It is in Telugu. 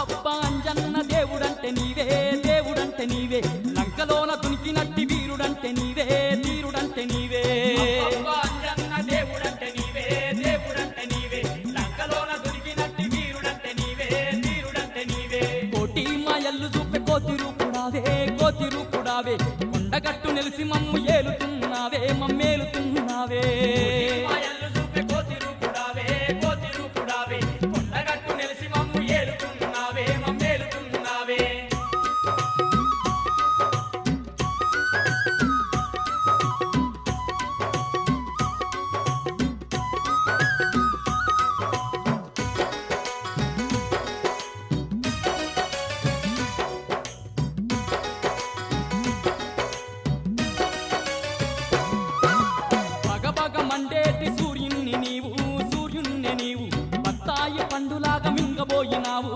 అబ్బబ్బా అంజన్న దేవుడంటే నీవే దేవుడంటే నీవే లంకలోన దునికినట్టి వీరుడంటే నీవే వీరుడంటే నీవే అబ్బబ్బా అంజన్న దేవుడంటే నీవే దేవుడంటే నీవే లంకలోన దునికినట్టి వీరుడంటే నీవే వీరుడంటే నీవే కోటి మాయల్లు చూపే కోతి రూపుడావే కొండగట్టు నిలిసి మమ్ము ఏలుతున్నావే మమ్మేలుతున్నావే మాయల్లు చూపే కోతి రూపుడావే కొండగట్టు నిలిసి మమ్ము ఏలుతున్నావే మమ్మేలుతున్నావే పగపగ మండేటి సూర్యుణ్ణి నీవు బత్తాయి పండులాగా మింగబోయినావు